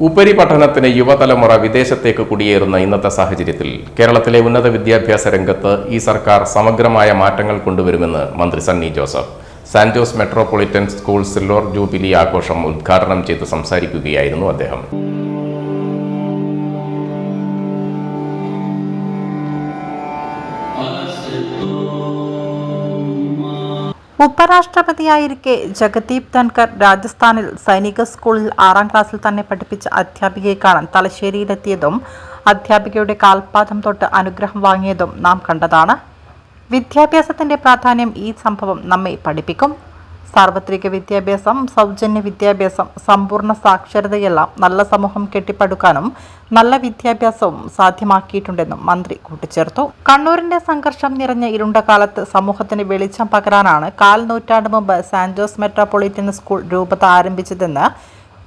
ഉപരിപഠനത്തിന് യുവതലമുറ വിദേശത്തേക്ക് കുടിയേറുന്ന ഇന്നത്തെ സാഹചര്യത്തിൽ കേരളത്തിലെ ഉന്നത വിദ്യാഭ്യാസ രംഗത്ത് ഈ സർക്കാർ സമഗ്രമായ മാറ്റങ്ങൾ കൊണ്ടുവരുമെന്ന് മന്ത്രി Sunny Joseph Sant Jose metropolitan school silver jubilee ആഘോഷം ഉദ്ഘാടനം ചെയ്ത് സംസാരിക്കുകയായിരുന്നു അദ്ദേഹം. ഉപരാഷ്ട്രപതിയായിരിക്കെ ജഗദീപ് ധൻകർ രാജസ്ഥാനിൽ സൈനിക സ്കൂളിൽ 6ാം ക്ലാസ്സിൽ തന്നെ പഠിപ്പിച്ച അധ്യാപികയെ കാണാൻ തലശ്ശേരിയിലെത്തിയതും അധ്യാപികയുടെ കാൽപാദം തൊട്ട് അനുഗ്രഹം വാങ്ങിയതും നാം കണ്ടതാണ്. വിദ്യാഭ്യാസത്തിന്റെ പ്രാധാന്യം ഈ സംഭവം നമ്മെ പഠിപ്പിക്കും. സാർവത്രിക വിദ്യാഭ്യാസം, സൗജന്യ വിദ്യാഭ്യാസം, സമ്പൂർണ്ണ സാക്ഷരതയെല്ലാം നല്ല സമൂഹം കെട്ടിപ്പടുക്കാനും നല്ല വിദ്യാഭ്യാസവും സാധ്യമാക്കിയിട്ടുണ്ടെന്നും മന്ത്രി കൂട്ടിച്ചേർത്തു. കണ്ണൂരിന്റെ സംഘർഷം നിറഞ്ഞ ഇരുണ്ട കാലത്ത് സമൂഹത്തിന് വെളിച്ചം പകരാനാണ് 4 നൂറ്റാണ്ട് മുമ്പ് സാന്റ് ജോസ് മെട്രോപൊളിറ്റൻ സ്കൂൾ രൂപത ആരംഭിച്ചതെന്ന്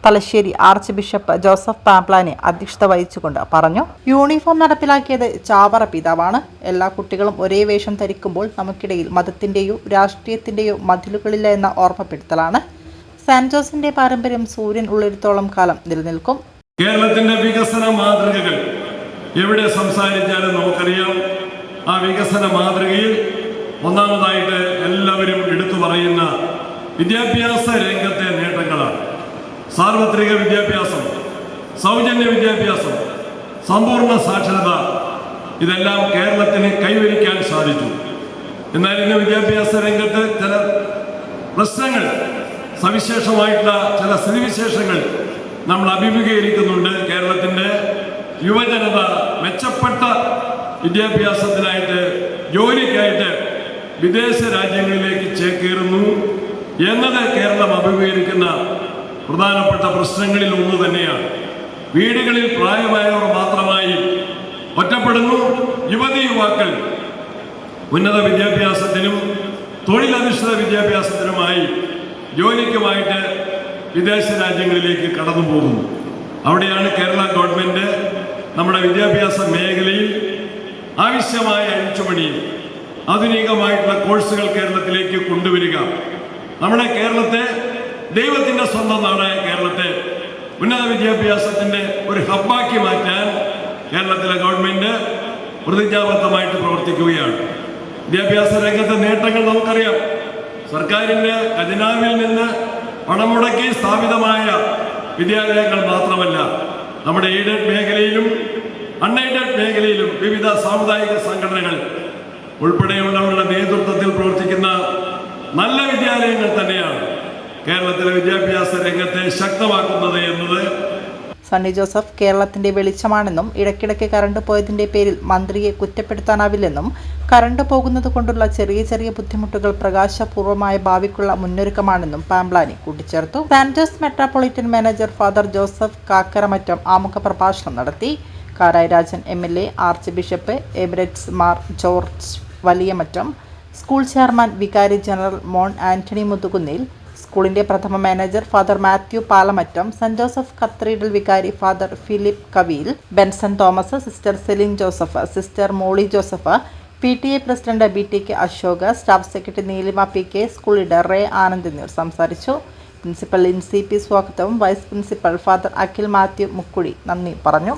Thalassery archbishop Joseph Pamplany അധ്യക്ഷത വഹിച്ചുകൊണ്ട് പറഞ്ഞു. യൂണിഫോം നടപ്പിലാക്കിയത് ചാവറ പിതാവാണ്. എല്ലാ കുട്ടികളും ഒരേ വേഷം ധരിക്കുമ്പോൾ നമുക്കിടയിൽ മതത്തിന്റെയോ രാഷ്ട്രീയത്തിന്റെയോ മതിലുകളില്ല എന്ന ഓർമ്മപ്പെടുത്തലാണ്. സാന്റ് ജോസിന്റെ പാരമ്പര്യം സൂര്യൻ ഉള്ളിടത്തോളം കാലം നിലനിൽക്കും. കേരളത്തിന്റെ വികസന മാതൃകകൾ എവിടെ സംസാരിച്ചാലും നമുക്കറിയാം. ആ വികസന മാതൃകയിൽ ഒന്നാമതായിട്ട് എല്ലാവരും എടുത്തു പറയുന്ന വിദ്യാഭ്യാസ രംഗത്തെ നേട്ടങ്ങളാണ്. സാർവത്രിക വിദ്യാഭ്യാസം, സൗജന്യ വിദ്യാഭ്യാസം, സമ്പൂർണ്ണ സാക്ഷരത, ഇതെല്ലാം കേരളത്തിന് കൈവരിക്കാൻ സാധിച്ചു. എന്നാൽ ഇന്ന് വിദ്യാഭ്യാസ രംഗത്ത് ചില പ്രശ്നങ്ങൾ, സവിശേഷമായിട്ടുള്ള ചില സ്ഥിതിവിശേഷങ്ങൾ നമ്മൾ അഭിമുഖീകരിക്കുന്നുണ്ട്. കേരളത്തിൻ്റെ യുവജനത മെച്ചപ്പെട്ട വിദ്യാഭ്യാസത്തിനായിട്ട്, ജോലിക്കായിട്ട് വിദേശ രാജ്യങ്ങളിലേക്ക് ചേക്കേറുന്നു എന്നത് കേരളം അഭിമുഖീകരിക്കുന്ന പ്രധാനപ്പെട്ട പ്രശ്നങ്ങളിൽ ഒന്ന് തന്നെയാണ്. വീടുകളിൽ പ്രായമായവർ മാത്രമായി ഒറ്റപ്പെടുന്നു. യുവതി യുവാക്കൾ ഉന്നത വിദ്യാഭ്യാസത്തിനും തൊഴിലധിഷ്ഠിത വിദ്യാഭ്യാസത്തിനുമായി ജോലിക്കുമായിട്ട് വിദേശ രാജ്യങ്ങളിലേക്ക് കടന്നു പോകുന്നു. അവിടെയാണ് കേരള ഗവൺമെൻറ് നമ്മുടെ വിദ്യാഭ്യാസ മേഖലയിൽ ആവശ്യമായ അഴിച്ചുപണിയും ആധുനികമായിട്ടുള്ള കോഴ്സുകൾ കേരളത്തിലേക്ക് കൊണ്ടുവരിക. നമ്മുടെ കേരളത്തെ, ദൈവത്തിൻ്റെ സ്വന്തം നാടായ കേരളത്തെ ഉന്നത വിദ്യാഭ്യാസത്തിൻ്റെ ഒരു ഹബ്ബാക്കി മാറ്റാൻ കേരളത്തിലെ ഗവൺമെൻറ് പ്രതിജ്ഞാബദ്ധമായിട്ട് പ്രവർത്തിക്കുകയാണ്. വിദ്യാഭ്യാസ രംഗത്തെ നേട്ടങ്ങൾ നമുക്കറിയാം. സർക്കാരിൻ്റെ ഖജനാവിൽ നിന്ന് പണം മുടക്കി സ്ഥാപിതമായ വിദ്യാലയങ്ങൾ മാത്രമല്ല, നമ്മുടെ എയ്ഡഡ് മേഖലയിലും അൺഎയ്ഡഡ് മേഖലയിലും വിവിധ സാമുദായിക സംഘടനകൾ ഉൾപ്പെടെയുള്ളവരുടെ നേതൃത്വത്തിൽ പ്രവർത്തിക്കുന്ന നല്ല വിദ്യാലയങ്ങൾ തന്നെയാണ് കേരളത്തിലെ വിദ്യാഭ്യാസ രംഗത്തെ ശക്തമാക്കുന്നത് എന്നത്. സണ്ണി ജോസഫ് കേരളത്തിന്റെ വെളിച്ചമാണെന്നും ഇടയ്ക്കിടയ്ക്ക് കറണ്ട് പോയതിന്റെ പേരിൽ മന്ത്രിയെ കുറ്റപ്പെടുത്താനാവില്ലെന്നും കറണ്ട് പോകുന്നത് കൊണ്ടുള്ള ചെറിയ ചെറിയ ബുദ്ധിമുട്ടുകൾ പ്രകാശപൂർവമായ ഭാവിക്കുള്ള മുന്നൊരുക്കമാണെന്നും പാംപ്ലാനി കൂട്ടിച്ചേർത്തു. Sant Jose metropolitan manager father Joseph Kakkaramattam ആമുഖ പ്രഭാഷണം നടത്തി. Karayi Rajan MLA, archbishop emeritus Mar George Valiyamattam, school chairman വികാരി ജനറൽ മോൺ ആന്റണി മുതുകുന്നിൽ, സ്കൂളിന്റെ പ്രഥമ manager father Mathew Palamattam, Saint Joseph cathedral വികാരി father Philip Kaveel, Benson Thomas, sister Celine Joseph, sister Molly Joseph, PTA president BTK Ashok, staff secretary Neelima PK, school leader Ray Anand എന്നിവർ സംസാരിച്ചു. Principal Lincy P സ്വാഗതവും vice principal father Akhil Mathew Mukkuzhi നന്ദി പറഞ്ഞു.